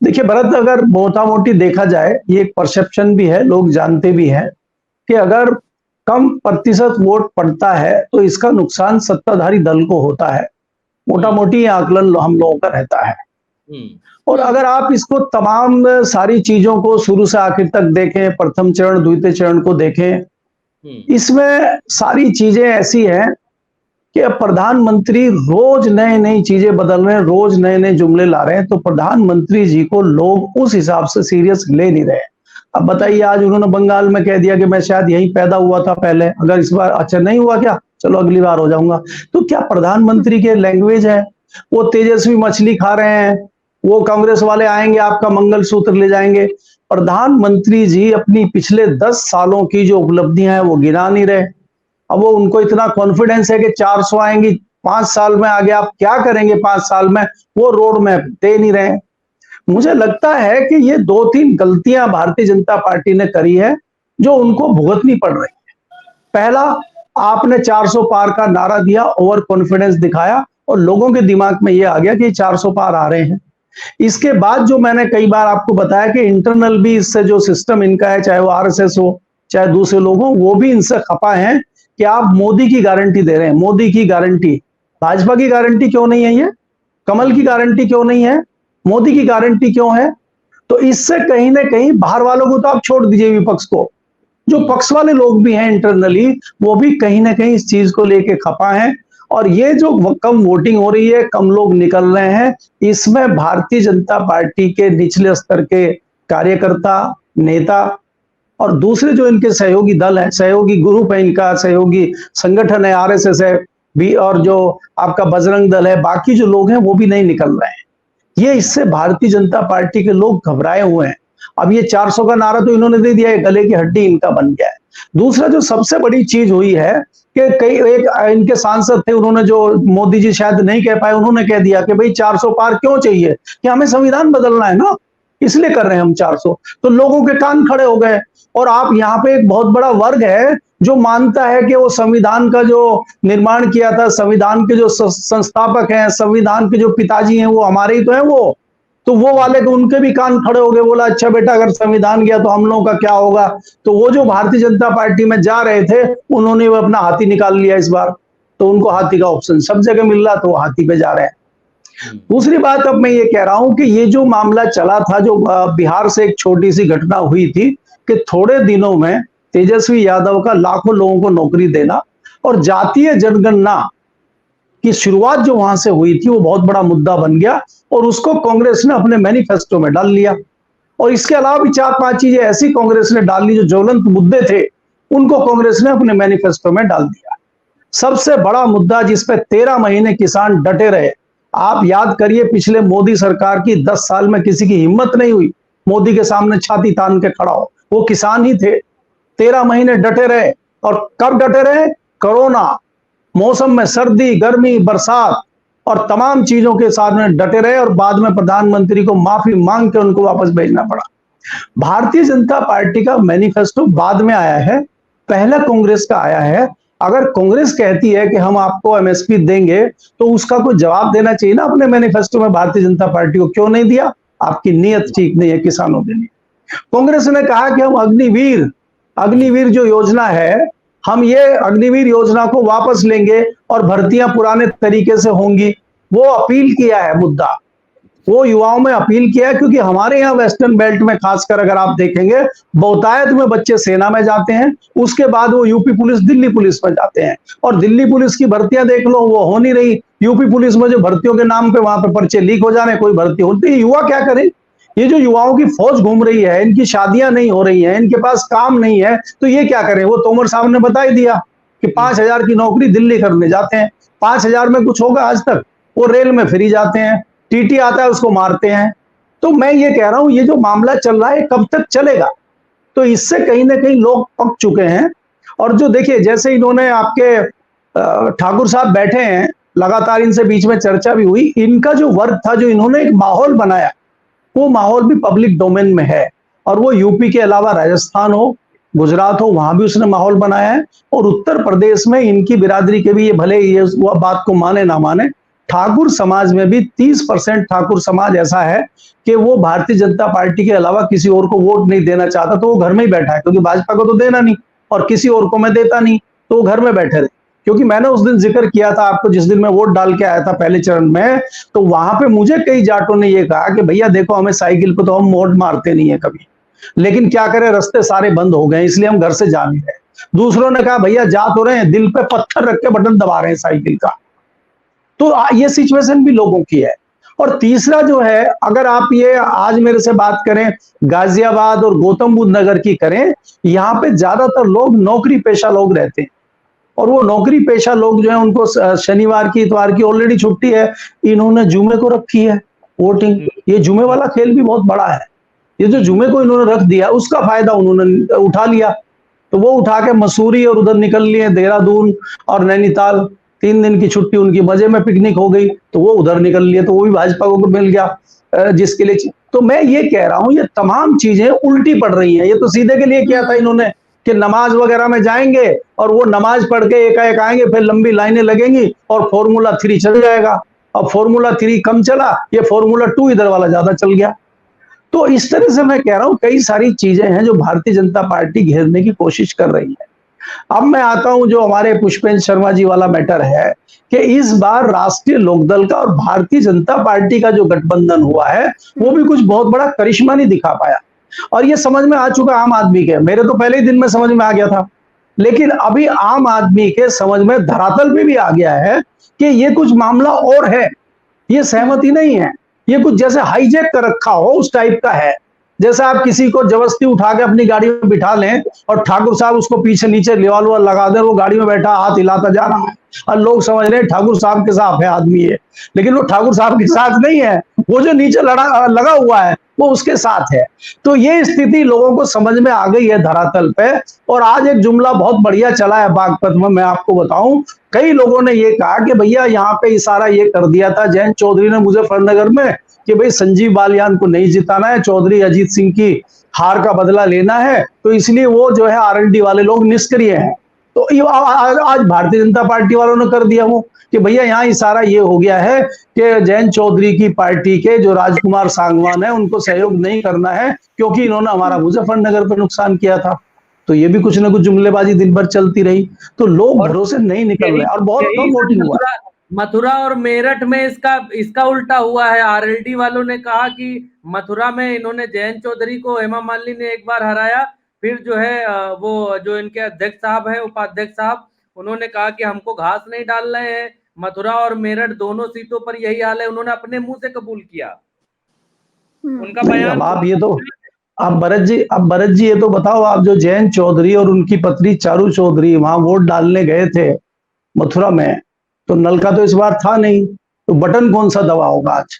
देखिए भरत, अगर मोटा मोटी देखा जाए, ये एक परसेप्शन भी है, लोग जानते भी हैं कि अगर कम प्रतिशत वोट पड़ता है तो इसका नुकसान सत्ताधारी दल को होता है। मोटा हम्म। मोटी ये आकलन हम लोगों का रहता है। हम्म। और अगर आप इसको तमाम सारी चीजों को शुरू से आखिर तक देखें, प्रथम चरण द्वितीय चरण को देखें, हम्म। इसमें सारी चीजें ऐसी हैं कि अब प्रधानमंत्री रोज नई नई चीजें बदल रहे हैं, रोज नए नए जुमले ला रहे हैं, तो प्रधानमंत्री जी को लोग उस हिसाब से सीरियस ले नहीं रहे। अब बताइए, आज उन्होंने बंगाल में कह दिया कि मैं शायद यहीं पैदा हुआ था पहले, अगर इस बार अच्छा नहीं हुआ क्या, चलो अगली बार हो जाऊंगा। तो क्या प्रधानमंत्री के लैंग्वेज है? वो तेजस्वी मछली खा रहे हैं, वो कांग्रेस वाले आएंगे आपका मंगलसूत्र ले जाएंगे। प्रधानमंत्री जी अपनी पिछले 10 सालों की जो उपलब्धियां हैं वो गिना नहीं रहे। अब वो उनको इतना कॉन्फिडेंस है कि 400 आएंगी 5 साल में, आगे आप क्या करेंगे 5 साल में, वो रोड मैप दे नहीं रहे। मुझे लगता है कि ये 2-3 गलतियां भारतीय जनता पार्टी ने करी है जो उनको भुगतनी पड़ रही है। पहला, आपने 400 पार का नारा दिया, ओवर कॉन्फिडेंस दिखाया और लोगों के दिमाग में ये आ गया कि 400 पार आ रहे हैं। इसके बाद जो मैंने कई बार आपको बताया कि इंटरनल भी इससे जो सिस्टम इनका है, चाहे वो आरएसएस हो चाहे दूसरे लोग हो, वो भी इनसे खपा है कि आप मोदी की गारंटी दे रहे हैं, मोदी की गारंटी। भाजपा की गारंटी क्यों नहीं है? ये कमल की गारंटी क्यों नहीं है? मोदी की गारंटी क्यों है? तो इससे कहीं ना कहीं बाहर वालों को तो आप छोड़ दीजिए, विपक्ष को, जो पक्ष वाले लोग भी हैं इंटरनली, वो भी कहीं ना कहीं इस चीज को लेके खपा है। और ये जो कम वोटिंग हो रही है, कम लोग निकल रहे हैं, इसमें भारतीय जनता पार्टी के निचले स्तर के कार्यकर्ता, नेता और दूसरे जो इनके सहयोगी दल है, सहयोगी ग्रुप है, इनका सहयोगी संगठन है, आरएसएस है भी, और जो आपका बजरंग दल है, बाकी जो लोग हैं वो भी नहीं निकल रहे हैं। ये इससे भारतीय जनता पार्टी के लोग घबराए हुए हैं। अब ये 400 का नारा तो इन्होंने दे दिया है, गले की हड्डी इनका बन गया है। दूसरा जो सबसे बड़ी चीज हुई है कि कई एक इनके सांसद थे, उन्होंने, जो मोदी जी शायद नहीं कह पाए, उन्होंने कह दिया कि भाई 400 पार क्यों चाहिए, कि हमें संविधान बदलना है ना, इसलिए कर रहे हैं हम 400। तो लोगों के कान खड़े हो गए। और आप यहाँ पे एक बहुत बड़ा वर्ग है जो मानता है कि वो संविधान का जो निर्माण किया था, संविधान के जो संस्थापक हैं, संविधान के जो पिताजी हैं, वो हमारे ही तो हैं वो। तो वो वाले तो उनके भी कान खड़े हो गए, बोला अच्छा बेटा अगर संविधान गया तो हम लोगों का क्या होगा। तो वो जो भारतीय जनता पार्टी में जा रहे थे, उन्होंने वो अपना हाथी निकाल लिया इस बार। तो उनको हाथी का ऑप्शन सब जगह मिल रहा, तो वो हाथी पे जा रहे हैं। दूसरी बात अब मैं ये कह रहा हूं कि ये जो मामला चला था, जो बिहार से एक छोटी सी घटना हुई थी कि थोड़े दिनों में तेजस्वी यादव का लाखों लोगों को नौकरी देना और जातीय जनगणना की शुरुआत जो वहां से हुई थी, वो बहुत बड़ा मुद्दा बन गया और उसको कांग्रेस ने अपने मैनिफेस्टो में डाल लिया। और इसके अलावा भी 4-5 चीजें ऐसी कांग्रेस ने डाल ली जो ज्वलंत मुद्दे थे, उनको कांग्रेस ने अपने मैनिफेस्टो में डाल दिया। सबसे बड़ा मुद्दा जिसपे 13 महीने किसान डटे रहे, आप याद करिए पिछले मोदी सरकार की 10 साल में किसी की हिम्मत नहीं हुई मोदी के सामने छाती तान के खड़ा हो, वो किसान ही थे। 13 महीने डटे रहे। और कब डटे रहे? कोरोना मौसम में, सर्दी गर्मी बरसात और तमाम चीजों के साथ में डटे रहे, और बाद में प्रधानमंत्री को माफी मांग के उनको वापस भेजना पड़ा। भारतीय जनता पार्टी का मैनिफेस्टो बाद में आया है, पहला कांग्रेस का आया है। अगर कांग्रेस कहती है कि हम आपको एमएसपी देंगे, तो उसका कोई जवाब देना चाहिए ना अपने मैनिफेस्टो में। भारतीय जनता पार्टी को क्यों नहीं दिया? आपकी नीयत ठीक नहीं है किसानों के लिए। कांग्रेस ने कहा कि हम अग्निवीर जो योजना है, हम ये अग्निवीर योजना को वापस लेंगे और भर्तियां पुराने तरीके से होंगी। वो अपील किया है मुद्दा, वो युवाओं में अपील किया है, क्योंकि हमारे यहाँ वेस्टर्न बेल्ट में खासकर अगर आप देखेंगे, बहुतायत में बच्चे सेना में जाते हैं, उसके बाद वो यूपी पुलिस, दिल्ली पुलिस में जाते हैं। और दिल्ली पुलिस की भर्तियां देख लो, वो हो नहीं रही। यूपी पुलिस में जो भर्तियों के नाम पे वहां पे पर्चे लीक हो जा रहे हैं, कोई भर्ती होती है। युवा क्या करें? ये जो युवाओं की फौज घूम रही है, इनकी शादियां नहीं हो रही हैं, इनके पास काम नहीं है, तो ये क्या करें? वो तोमर साहब ने बता ही दिया कि 5,000 की नौकरी दिल्ली करने जाते हैं। 5,000 में कुछ होगा आज तक? वो रेल में फ्री जाते हैं, टीटी आता है उसको मारते हैं। तो मैं ये कह रहा हूं, ये जो मामला चल रहा है कब तक चलेगा? तो इससे कहीं ना कहीं लोग पक चुके हैं। और जो देखिए, जैसे इन्होंने आपके ठाकुर साहब बैठे हैं, लगातार इनसे बीच में चर्चा भी हुई, इनका जो वर्क था, जो इन्होंने एक माहौल बनाया, वो माहौल भी पब्लिक डोमेन में है। और वो यूपी के अलावा राजस्थान हो, गुजरात हो, वहां भी उसने माहौल बनाया है। और उत्तर प्रदेश में इनकी बिरादरी के भी, ये भले ये बात को माने ना माने, ठाकुर समाज में भी 30% ठाकुर समाज ऐसा है कि वो भारतीय जनता पार्टी के अलावा किसी और को वोट नहीं देना चाहता, तो वो घर में ही बैठा है, क्योंकि भाजपा को तो देना नहीं और किसी और को मैं देता नहीं, तो वो घर में बैठे रहे। क्योंकि मैंने उस दिन जिक्र किया था आपको, जिस दिन मैं वोट डाल के आया था पहले चरण में, तो वहां पे मुझे कई जाटों ने ये कहा कि भैया देखो, हमें साइकिल पे तो हम वोट मारते नहीं है कभी, लेकिन क्या करें, रास्ते सारे बंद हो गए इसलिए हम घर से जा नहीं रहे। दूसरों ने कहा भैया जा तो रहे हैं, दिल पे पत्थर रख के बटन दबा रहे हैं साइकिल का। तो ये सिचुएशन भी लोगों की है। और तीसरा जो है, अगर आप ये आज मेरे से बात करें गाजियाबाद और गौतम बुद्ध नगर की करें, यहाँ पे ज्यादातर लोग नौकरी पेशा लोग रहते हैं, और वो नौकरी पेशा लोग जो है उनको शनिवार की इतवार की ऑलरेडी छुट्टी है, इन्होंने जुमे को रखी है वोटिंग। ये जुमे वाला खेल भी बहुत बड़ा है, ये जो जुमे को इन्होंने रख दिया उसका फायदा उन्होंने उठा लिया, तो वो उठा के मसूरी और उधर निकल लिए देहरादून और नैनीताल, 3 दिन की छुट्टी उनकी मजे में पिकनिक हो गई, तो वो उधर निकल लिए, तो वो भी भाजपा को मिल गया जिसके लिए। तो मैं ये कह रहा हूं, ये तमाम चीजें उल्टी पड़ रही हैं। ये तो सीधे के लिए किया था इन्होंने कि नमाज वगैरह में जाएंगे और वो नमाज पढ़ के एकाएक आएंगे, फिर लंबी लाइनें लगेंगी और फॉर्मूला 3 चल जाएगा। अब फॉर्मूला 3 कम चला, ये फॉर्मूला 2 इधर वाला ज्यादा चल गया। तो इस तरह से मैं कह रहा हूं, कई सारी चीजें हैं जो भारतीय जनता पार्टी घेरने की कोशिश कर रही है। अब मैं आता हूं जो हमारे पुष्पेंद्र शर्मा जी वाला मैटर है, कि इस बार राष्ट्रीय लोकदल का और भारतीय जनता पार्टी का जो गठबंधन हुआ है, वो भी कुछ बहुत बड़ा करिश्मा नहीं दिखा पाया। और ये समझ में आ चुका आम आदमी के, मेरे तो पहले ही दिन में समझ में आ गया था, लेकिन अभी आम आदमी के समझ में धरातल पे भी आ गया है कि ये कुछ मामला और है, ये सहमति नहीं है, ये कुछ जैसे हाईजैक कर रखा हो उस टाइप का है। जैसे आप किसी को जबरदस्ती उठा के अपनी गाड़ी में बिठा लें और ठाकुर साहब उसको पीछे नीचे लेवाल लगा दे, वो गाड़ी में बैठा हाथ हिलाता जा रहा है और लोग समझ रहे हैं ठाकुर साहब के साथ है आदमी है, लेकिन वो ठाकुर साहब के साथ नहीं है, वो जो नीचे लगा हुआ है वो उसके साथ है। तो ये स्थिति लोगों को समझ में आ गई है धरातल पे। और आज एक जुमला बहुत बढ़िया चला है बागपत में, मैं आपको बताऊं, कई लोगों ने ये कहा कि भैया यहाँ पे इशारा ये कर दिया था जयंत चौधरी ने मुजफ्फरनगर में कि भाई संजीव बालियान को नहीं जिताना है, चौधरी अजीत सिंह की हार का बदला लेना है, तो इसलिए वो जो है आरएलडी वाले लोग निष्क्रिय हैं। तो आज भारतीय जनता पार्टी वालों ने कर दिया वो कि भैया यहाँ इशारा ये हो गया है कि जयंत चौधरी की पार्टी के जो राजकुमार सांगवान है उनको सहयोग नहीं करना है, क्योंकि इन्होंने हमारा मुजफ्फरनगर पर नुकसान किया था। तो ये भी कुछ ना कुछ जुमलेबाजी दिन भर चलती रही, तो लोग भरोसे नहीं निकल रहे और बहुत कम वोटिंग हुआ। मथुरा और मेरठ में इसका उल्टा हुआ है। आरएलडी वालों ने कहा कि मथुरा में इन्होंने जयंत चौधरी को हेमा मालिनी ने एक बार हराया, फिर जो है वो जो इनके अध्यक्ष साहब है, उपाध्यक्ष साहब, उन्होंने कहा कि हमको घास नहीं डाल रहे हैं। मथुरा और मेरठ दोनों सीटों पर यही हाल है, उन्होंने अपने मुंह से कबूल किया। उनका बयान। आप ये तो अब भरत जी ये तो बताओ, आप जो जयंत चौधरी और उनकी पत्नी चारू चौधरी वहां वोट डालने गए थे मथुरा में, तो नलका तो इस बार था नहीं, तो बटन कौन सा दबा होगा आज,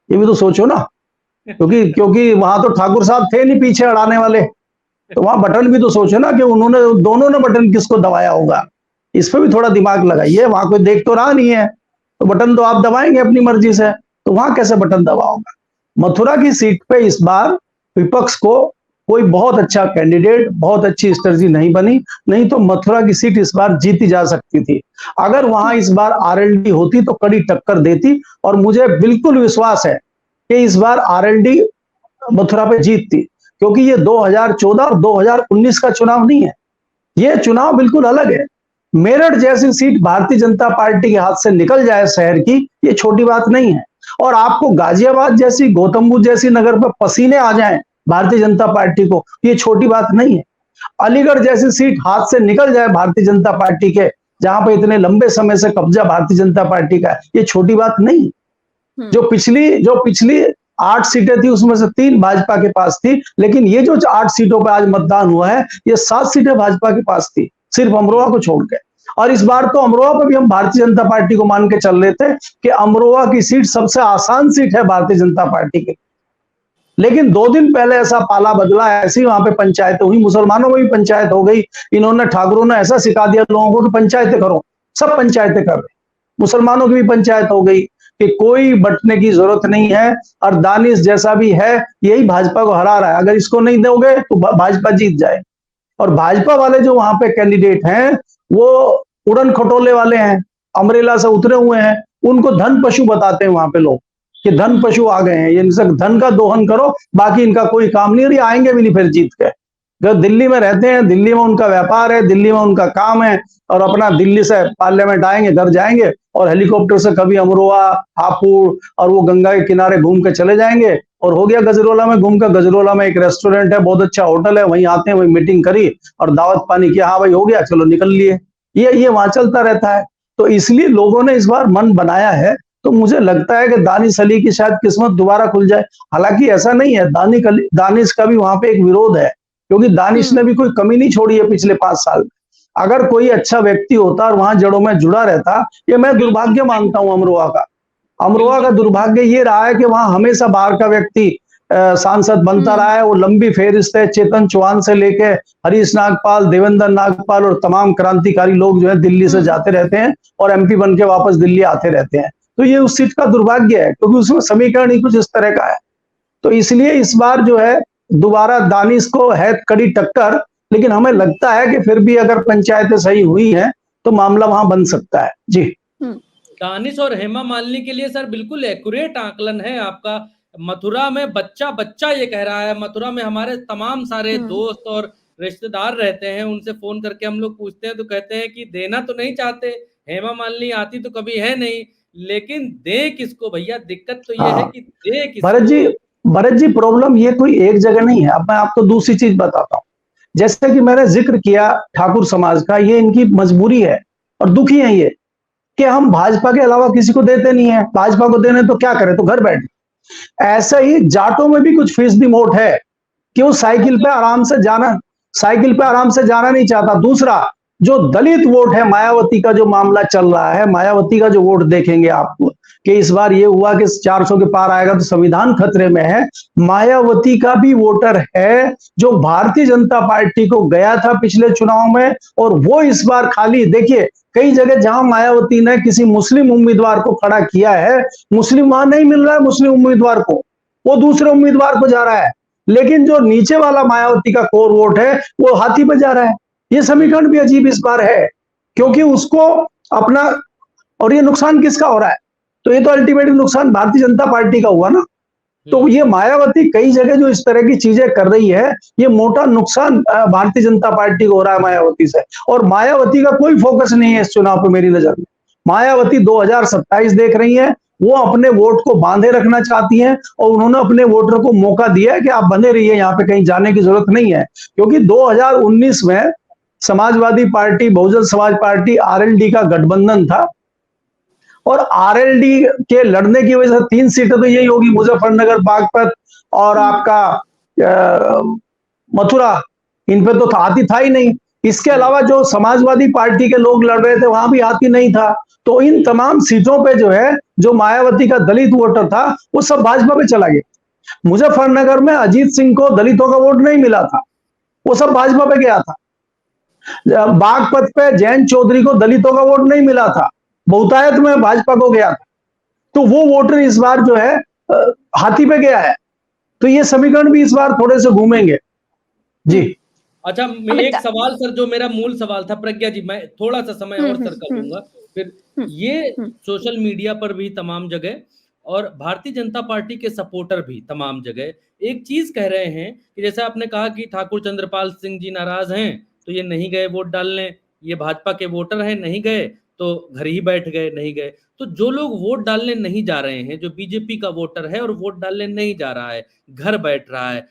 ये भी तो सोचो ना। क्योंकि वहां तो ठाकुर साहब थे नहीं पीछे अड़ाने वाले, तो वहां बटन भी तो सोचो ना कि उन्होंने दोनों ने बटन किसको दबाया होगा, इस पर भी थोड़ा दिमाग लगाइए। वहां कोई देख तो रहा नहीं है, तो बटन तो आप दबाएंगे अपनी मर्जी से, तो वहां कैसे बटन दबा होगा। मथुरा की सीट पे इस बार विपक्ष को कोई बहुत अच्छा कैंडिडेट, बहुत अच्छी स्ट्रेटजी नहीं बनी, नहीं तो मथुरा की सीट इस बार जीती जा सकती थी। अगर वहां इस बार आरएलडी होती तो कड़ी टक्कर देती, और मुझे बिल्कुल विश्वास है कि इस बार आरएलडी मथुरा पे जीतती, क्योंकि ये 2014 और 2019 का चुनाव नहीं है, ये चुनाव बिल्कुल अलग है। मेरठ जैसी सीट भारतीय जनता पार्टी के हाथ से निकल जाए शहर की, ये छोटी बात नहीं है। और आपको गाजियाबाद जैसी, गौतम बुद्ध जैसी नगर पर पसीने आ जाएं भारतीय जनता पार्टी को, ये छोटी बात नहीं है। अलीगढ़ जैसी सीट हाथ से निकल जाए भारतीय जनता पार्टी के, जहां पर इतने लंबे समय से कब्जा भारतीय जनता पार्टी का है, ये छोटी बात नहीं। जो पिछली 8 सीटें थी उसमें से 3 भाजपा के पास थी, लेकिन ये जो 8 सीटों पर आज मतदान हुआ है, ये 7 सीटें भाजपा के पास थी, सिर्फ अमरोहा को छोड़ के। और इस बार तो अमरोहा पर भी हम भारतीय जनता पार्टी को मान के चल रहे थे कि अमरोहा की सीट सबसे आसान सीट है भारतीय जनता पार्टी की, लेकिन 2 दिन पहले ऐसा पाला बदला, ऐसी वहां पे पंचायत हुई, मुसलमानों में भी पंचायत हो गई। इन्होंने, ठाकुरों ने ऐसा सिखा दिया लोगों को कि पंचायतें करो, सब पंचायतें कर रहे, मुसलमानों की भी पंचायत हो गई कि कोई बंटने की जरूरत नहीं है। और दानिश जैसा भी है यही भाजपा को हरा रहा है, अगर इसको नहीं दोगे तो भाजपा जीत जाए। और भाजपा वाले जो वहां पे कैंडिडेट हैं वो उड़न खटोले वाले हैं, अमरेला से उतरे हुए हैं, उनको धन पशु बताते हैं वहां पे लोग, कि धन पशु आ गए हैं, ये इनसे धन का दोहन करो, बाकी इनका कोई काम नहीं, और ये आएंगे भी नहीं फिर जीत के। जो दिल्ली में रहते हैं, दिल्ली में उनका व्यापार है, दिल्ली में उनका काम है, और अपना दिल्ली से पार्लियामेंट आएंगे, घर जाएंगे, और हेलीकॉप्टर से कभी अमरोहा, हापुड़ और वो गंगा के किनारे घूम के चले जाएंगे, और हो गया गजरोला में घूम कर। गजरोला में एक रेस्टोरेंट है, बहुत अच्छा होटल है, वहीं आते हैं, वहीं मीटिंग करी और दावत पानी किया, हाँ भाई हो गया, चलो निकल लिए। ये वहां चलता रहता है। तो इसलिए लोगों ने इस बार मन बनाया है, तो मुझे लगता है कि दानिश अली की शायद किस्मत दोबारा खुल जाए। हालांकि ऐसा नहीं है, दानिश का भी वहां पे एक विरोध है, क्योंकि दानिश ने भी कोई कमी नहीं छोड़ी है पिछले 5 साल में। अगर कोई अच्छा व्यक्ति होता और वहां जड़ों में जुड़ा रहता, ये मैं दुर्भाग्य मानता हूं अमरोहा का। अमरोहा का दुर्भाग्य ये रहा है कि वहां हमेशा बाहर का व्यक्ति सांसद बनता रहा है। वो लंबी फेरिस्त है, चेतन चौहान से लेके हरीश नागपाल, देवेंद्र नागपाल और तमाम क्रांतिकारी लोग जो है दिल्ली से जाते रहते हैं और एमपी बन के वापस दिल्ली आते रहते हैं। तो ये उस सीट का दुर्भाग्य है, क्योंकि उसमें समीकरण ही कुछ इस तरह का है। तो इसलिए इस बार जो है दोबारा दानिश को है कड़ी टक्कर, लेकिन हमें लगता है कि फिर भी अगर पंचायतें सही हुई हैं तो मामला वहां बन सकता है। जी, दानिश और हेमा मालिनी के लिए सर बिल्कुल एक्यूरेट आकलन है आपका। मथुरा में बच्चा बच्चा ये कह रहा है, मथुरा में हमारे तमाम सारे दोस्त और रिश्तेदार रहते हैं, उनसे फोन करके हम लोग पूछते हैं तो कहते हैं कि देना तो नहीं चाहते, हेमा मालिनी आती तो कभी है नहीं, लेकिन दे किसको भैया, दिक्कत तो ये है कि दे किसको। भरत जी प्रॉब्लम ये कोई एक जगह नहीं है। अब मैं आपको दूसरी चीज बताता हूँ। जैसे कि मैंने जिक्र किया ठाकुर समाज का, ये इनकी मजबूरी है और दुखी है ये, कि हम भाजपा के अलावा किसी को देते नहीं है, भाजपा को देने तो क्या करें, तो घर बैठे। ऐसा ही जाटों में भी कुछ फीसदी वोट है कि वो साइकिल पे आराम से जाना नहीं चाहता। दूसरा, जो दलित वोट है, मायावती का जो मामला चल रहा है, मायावती का जो वोट देखेंगे आप कि इस बार ये हुआ कि 400 के पार आएगा तो संविधान खतरे में है। मायावती का भी वोटर है जो भारतीय जनता पार्टी को गया था पिछले चुनाव में, और वो इस बार खाली देखिए, कई जगह जहां मायावती ने किसी मुस्लिम उम्मीदवार को खड़ा किया है, मुस्लिम वहां नहीं मिल रहा है मुस्लिम उम्मीदवार को, वो दूसरे उम्मीदवार को जा रहा है। लेकिन जो नीचे वाला मायावती का कोर वोट है वो हाथी पे जा रहा है। ये समीकरण भी अजीब इस बार है, क्योंकि उसको अपना, और ये नुकसान किसका हो रहा है, तो ये तो अल्टीमेटली नुकसान भारतीय जनता पार्टी का हुआ ना। तो ये मायावती कई जगह जो इस तरह की चीजें कर रही है, ये मोटा नुकसान भारतीय जनता पार्टी को हो रहा है मायावती से। और मायावती का कोई फोकस नहीं है इस चुनाव पे मेरी नजर में। मायावती 2027 देख रही है, वो अपने वोट को बांधे रखना चाहती हैं, और उन्होंने अपने वोटर को मौका दिया है कि आप बंधे रहिए, यहाँ पे कहीं जाने की जरूरत नहीं है। क्योंकि 2019 में Samajwadi party, Bahujan Samaj party, RLD का गठबंधन था, और आरएलडी के लड़ने की वजह से 3 सीटें तो यही होगी, मुजफ्फरनगर, बागपत और आपका मथुरा, इन पे तो हाथी था ही नहीं। इसके अलावा जो समाजवादी पार्टी के लोग लड़ रहे थे वहां भी हाथी नहीं था। तो इन तमाम सीटों पे जो है, जो मायावती का दलित वोटर था वो सब भाजपा पे चला गया। मुजफ्फरनगर में अजीत सिंह को दलितों का वोट नहीं मिला था, वो सब भाजपा पे गया था। बागपत पे जयंत चौधरी को दलितों का वोट नहीं मिला था, बहुतायत में भाजपा को गया था। तो वो वोटर इस बार जो है हाथी पे गया है। तो ये समीकरण भी इस बार थोड़े से घूमेंगे। जी, अच्छा, एक सवाल सर, जो मेरा मूल सवाल था, प्रज्ञा जी, मैं थोड़ा सा समय और सर कर लूंगा फिर। ये सोशल मीडिया पर भी तमाम जगह और भारतीय जनता पार्टी के सपोर्टर भी तमाम जगह एक चीज कह रहे हैं कि जैसे आपने कहा कि ठाकुर चंद्रपाल सिंह जी नाराज हैं तो ये नहीं गए वोट डालने, ये भाजपा के वोटर हैं, नहीं गए तो घर ही बैठ गए, नहीं गए। तो जो लोग वोट डालने नहीं जा रहे हैं, जो बीजेपी का वोटर है और वोट डालने नहीं जा रहा है, घर बैठ रहा है,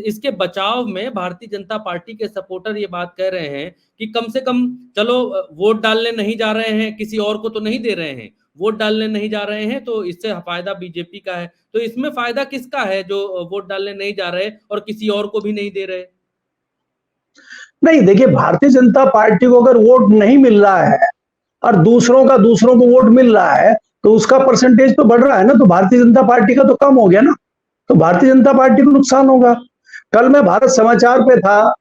इसके बचाव में भारतीय जनता पार्टी के सपोर्टर ये बात कह रहे हैं कि कम से कम चलो वोट डालने नहीं जा रहे हैं, किसी और को तो नहीं दे रहे हैं, वोट डालने नहीं जा रहे हैं, तो इससे फायदा बीजेपी का है। तो इसमें फायदा किसका है जो वोट डालने नहीं जा रहे और किसी और को भी नहीं दे रहे? नहीं, देखिए, भारतीय जनता पार्टी को अगर वोट नहीं मिल रहा है और दूसरों को वोट मिल रहा है तो उसका परसेंटेज तो बढ़ रहा है ना, तो भारतीय जनता पार्टी का तो कम हो गया ना, तो भारतीय जनता पार्टी को नुकसान होगा। कल मैं भारत समाचार पे था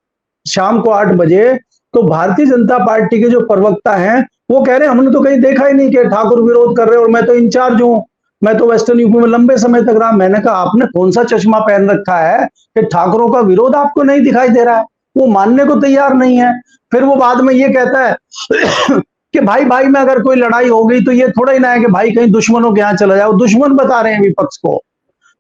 शाम को 8 बजे, तो भारतीय जनता पार्टी के जो प्रवक्ता हैं वो कह रहे हैं हमने तो कहीं देखा ही नहीं कि ठाकुर विरोध कर रहे हैं, और मैं तो इंचार्ज हूं, मैं तो वेस्टर्न यूपी में लंबे समय तक रहा। मैंने कहा आपने कौन सा चश्मा पहन रखा है कि ठाकुरों का विरोध आपको नहीं दिखाई दे रहा है? वो मानने को तैयार नहीं है। फिर वो बाद में ये कहता है कि भाई भाई में अगर कोई लड़ाई हो गई तो ये थोड़ा ही ना है कि भाई कहीं दुश्मनों के यहाँ चला जाओ, दुश्मन बता रहे हैं विपक्ष को।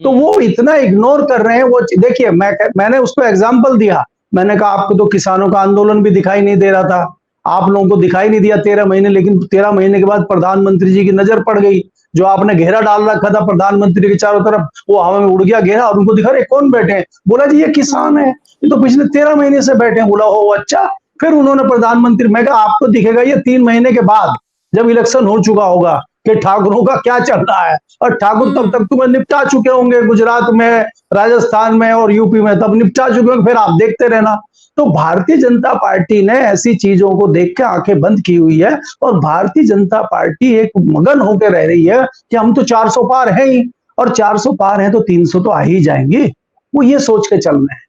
तो वो इतना इग्नोर कर रहे हैं। वो देखिए, मैंने उसको एग्जाम्पल दिया, मैंने कहा आपको तो किसानों का आंदोलन भी दिखाई नहीं दे रहा था, आप लोगों को दिखाई नहीं दिया 13 महीने, लेकिन 13 महीने के बाद प्रधानमंत्री जी की नजर पड़ गई। जो आपने घेरा डाल रखा था प्रधानमंत्री के चारों तरफ, वो हवा में उड़ गया घेरा, और उनको दिखा रहे कौन बैठे हैं, बोला जी ये किसान है, ये तो पिछले 13 महीने से बैठे हैं। बोला हो अच्छा। फिर उन्होंने प्रधानमंत्री, मैं कहा आपको दिखेगा ये 3 महीने के बाद, जब इलेक्शन हो चुका होगा, कि ठाकुरों का क्या चल रहा है। और ठाकुर तब तक तुम्हें निपटा चुके होंगे, गुजरात में, राजस्थान में और यूपी में तब निपटा चुके होंगे, फिर आप देखते रहना। तो भारतीय जनता पार्टी ने ऐसी चीजों को देख के आंखें बंद की हुई है, और भारतीय जनता पार्टी एक मगन होकर रह रही है कि हम तो 400 पार है ही, और 400 पार है तो 300 तो आ ही जाएंगे। वो ये सोच के चल रहे हैं,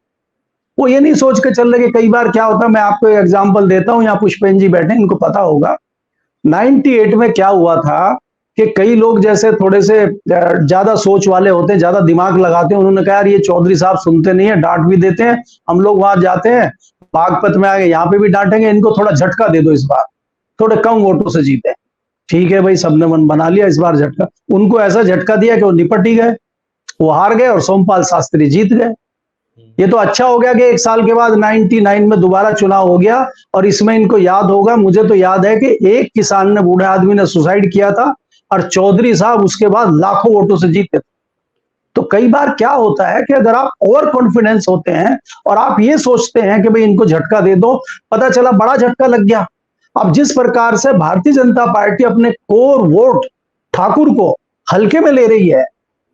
वो ये नहीं सोच के चल रहे कि कई बार क्या होता है। मैं आपको एक एग्जाम्पल देता हूं, यहाँ पुष्पेन जी बैठे, इनको पता होगा 98 में क्या हुआ था कि कई लोग जैसे थोड़े से ज्यादा सोच वाले होते हैं, ज्यादा दिमाग लगाते हैं, उन्होंने कहा यार ये चौधरी साहब सुनते नहीं है, डांट भी देते हैं, हम लोग वहां जाते हैं, बागपत में आ गए, यहाँ पे भी डांटेंगे, इनको थोड़ा झटका दे दो, इस बार थोड़े कम वोटों से जीते। ठीक है भाई, सबने मन बना लिया, इस बार झटका। उनको ऐसा झटका दिया कि वो निपट ही गए, वो हार गए और सोमपाल शास्त्री जीत गए। ये तो अच्छा हो गया कि 1 साल के बाद 99 में दोबारा चुनाव हो गया। और इसमें इनको याद होगा, मुझे तो याद है कि एक किसान ने, बूढ़े आदमी ने सुसाइड किया था, और चौधरी साहब उसके बाद लाखों वोटों से जीते थे। तो कई बार क्या होता है कि अगर आप ओवर कॉन्फिडेंस होते हैं और आप ये सोचते हैं कि भाई इनको झटका दे दो, पता चला बड़ा झटका लग गया। अब जिस प्रकार से भारतीय जनता पार्टी अपने कोर वोट ठाकुर को हल्के में ले रही है,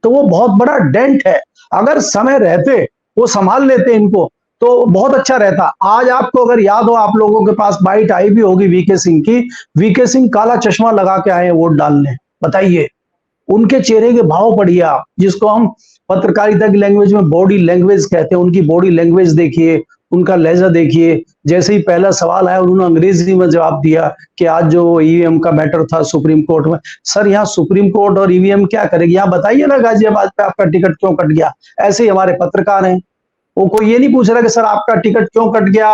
तो वो बहुत बड़ा डेंट है। अगर समय रहते वो संभाल लेते इनको तो बहुत अच्छा रहता। आज आपको अगर याद हो, आप लोगों के पास बाइट आई भी होगी वीके सिंह की, वीके सिंह काला चश्मा लगा के आए वोट डालने। बताइए, उनके चेहरे के भाव पढ़िए आप, जिसको हम पत्रकारिता की लैंग्वेज में बॉडी लैंग्वेज कहते हैं, उनकी बॉडी लैंग्वेज देखिए, उनका लहजा देखिए। जैसे ही पहला सवाल आया उन्होंने अंग्रेजी में जवाब दिया कि आज जो ईवीएम का मैटर था सुप्रीम कोर्ट में, सर यहाँ सुप्रीम कोर्ट और ईवीएम क्या करेगी, यहाँ बताइए ना गाजियाबाद पे आपका टिकट क्यों कट गया। ऐसे ही हमारे पत्रकार हैं, वो कोई ये नहीं पूछ रहा कि सर आपका टिकट क्यों कट गया,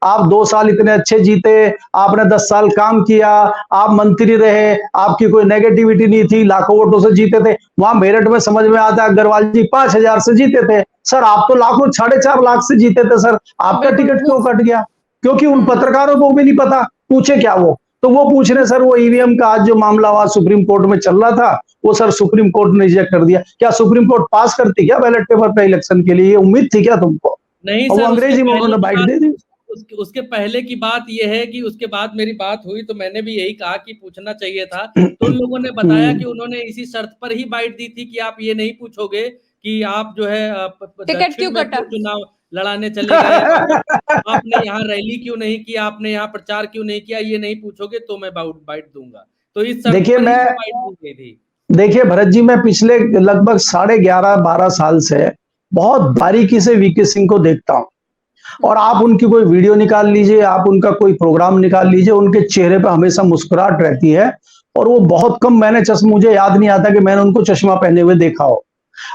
आप 2 साल इतने अच्छे जीते, आपने 10 साल काम किया, आप मंत्री रहे, आपकी कोई नेगेटिविटी नहीं थी, लाखों वोटों से जीते थे। वहां मेरठ में समझ में आता है अग्रवाल जी 5000 से जीते थे, सर आप तो लाखों 4.5 लाख से जीते थे, सर आपका टिकट क्यों कट गया। क्योंकि उन पत्रकारों को भी नहीं पता, पूछे क्या वो, तो वो पूछ रहे सर वो ईवीएम का आज जो मामला हुआ सुप्रीम कोर्ट में चल रहा था, वो सर सुप्रीम कोर्ट ने रिजेक्ट कर दिया। क्या सुप्रीम कोर्ट पास करती क्या बैलेट पेपर पे इलेक्शन के लिए, ये उम्मीद थी क्या तुमको। नहीं और सर, वो अंग्रेजी में उन्होंने बाइट दे दी। उसके पहले की बात यह है कि उसके बाद मेरी बात हुई तो मैंने भी यही कहा कि पूछना चाहिए था, तो उन लोगों ने बताया कि उन्होंने इसी शर्त पर ही बाइट दी थी कि आप ये नहीं पूछोगे कि आप जो है दक्षिण में क्यों चुनाव लड़ाने चले गए, आपने यहाँ रैली क्यों नहीं की, आपने यहाँ प्रचार क्यों नहीं किया, ये नहीं पूछोगे तो मैं बाइट दूंगा। तो इस शर्त देखिए पर ही मैं बाइट दी गई थी। देखिए भरत जी, मैं पिछले लगभग 11.5-12 साल से बहुत बारीकी से वीके सिंह को देखता हूं, और आप उनकी कोई वीडियो निकाल लीजिए, आप उनका कोई प्रोग्राम निकाल लीजिए, उनके चेहरे पे हमेशा मुस्कुराहट रहती है। और वो बहुत कम, मैंने चश्मा, मुझे याद नहीं आता कि मैंने उनको चश्मा पहने हुए देखा हो।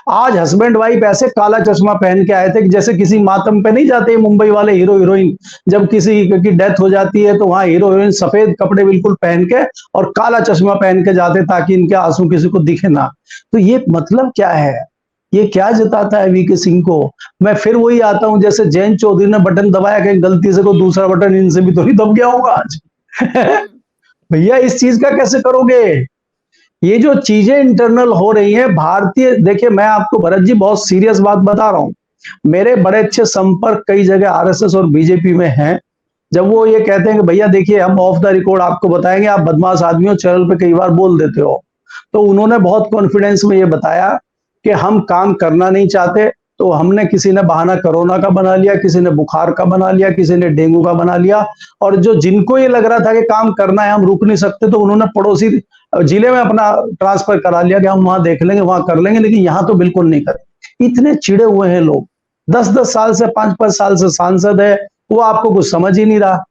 आज हस्बैंड वाइफ ऐसे काला चश्मा पहन के आए थे कि जैसे किसी मातम पे नहीं जाते मुंबई वाले हीरो हीरोइन, जब किसी की डेथ हो जाती है तो वहां हीरो हीरोइन सफेद कपड़े बिल्कुल पहन के और काला चश्मा पहन के जाते ताकि इनके आंसू किसी को दिखे ना। तो ये मतलब क्या है, ये क्या जताता है वीके सिंह को। मैं फिर वही आता हूं, जैसे जयंत चौधरी ने बटन दबाया कहीं गलती से कोई दूसरा बटन इनसे भी तो नहीं दब गया होगा आज। भैया इस चीज का कैसे करोगे। ये जो चीजें इंटरनल हो रही हैं भारतीय, देखिए मैं आपको भरत जी बहुत सीरियस बात बता रहा हूं, मेरे बड़े अच्छे संपर्क कई जगह आरएसएस और बीजेपी में हैं। जब वो ये कहते हैं कि भैया देखिए हम ऑफ द रिकॉर्ड आपको बताएंगे, आप बदमाश आदमी हो, चैनल पे कई बार बोल देते हो, तो उन्होंने बहुत कॉन्फिडेंस में ये बताया कि हम काम करना नहीं चाहते। तो हमने, किसी ने बहाना कोरोना का बना लिया, किसी ने बुखार का बना लिया, किसी ने डेंगू का बना लिया, और जो जिनको ये लग रहा था कि काम करना है, हम रुक नहीं सकते, तो उन्होंने पड़ोसी जिले में अपना ट्रांसफर करा लिया कि हम वहां देख लेंगे, वहां कर लेंगे, लेकिन यहां तो बिल्कुल नहीं करें। इतने चिड़े हुए हैं लोग, 10-10 साल से, 5-5 साल से सांसद है, वो आपको कुछ समझ ही नहीं रहा।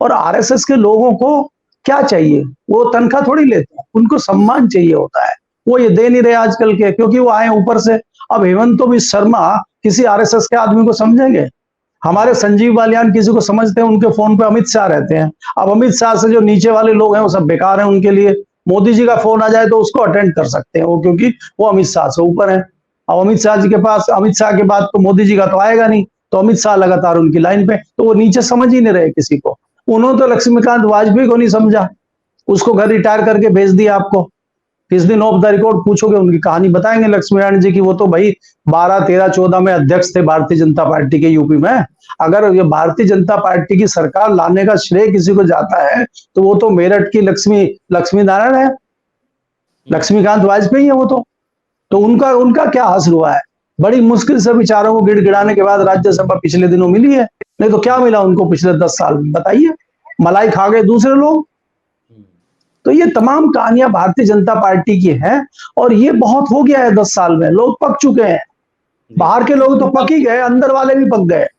और आरएसएस के लोगों को क्या चाहिए, वो तनख्वाह थोड़ी लेते हैं, उनको सम्मान चाहिए होता है, वो ये दे नहीं रहे आजकल के, क्योंकि वो आए ऊपर से। अब हेमंत तो भी शर्मा किसी आरएसएस के आदमी को समझेंगे, हमारे संजीव बालियान किसी को समझते हैं, उनके फोन पे अमित शाह रहते हैं। अब अमित शाह से जो नीचे वाले लोग हैं वो सब बेकार हैं उनके लिए। मोदी जी का फोन आ जाए तो उसको अटेंड कर सकते हैं वो, क्योंकि वो अमित शाह से ऊपर है। अब अमित शाह जी के पास, अमित शाह के बाद तो मोदी जी का तो आएगा नहीं, तो अमित शाह लगातार उनकी लाइन पे, तो वो नीचे समझ ही नहीं रहे किसी को। उन्होंने तो लक्ष्मीकांत वाजपेयी को नहीं समझा, उसको घर रिटायर करके भेज दिया आपको। किस दिन ऑफ द रिकॉर्ड पूछोगे उनकी कहानी बताएंगे लक्ष्मीनारायण जी की। वो तो भाई 12, 13, 14 में अध्यक्ष थे भारतीय जनता पार्टी के यूपी में। अगर ये भारतीय जनता पार्टी की सरकार लाने का श्रेय किसी को जाता है तो वो तो मेरठ की लक्ष्मी नारायण है, लक्ष्मीकांत वाजपेयी है वो तो उनका उनका क्या हासिल हुआ है? बड़ी मुश्किल से विचारों को गिड़गिड़ाने के बाद राज्यसभा पिछले दिनों मिली है, नहीं तो क्या मिला उनको पिछले 10 साल में बताइए? मलाई खा गए दूसरे लोग। तो ये तमाम कहानियां भारतीय जनता पार्टी की हैं और ये बहुत हो गया है 10 साल में, लोग पक चुके हैं। बाहर के लोग तो पक ही गए, अंदर वाले भी पक गए।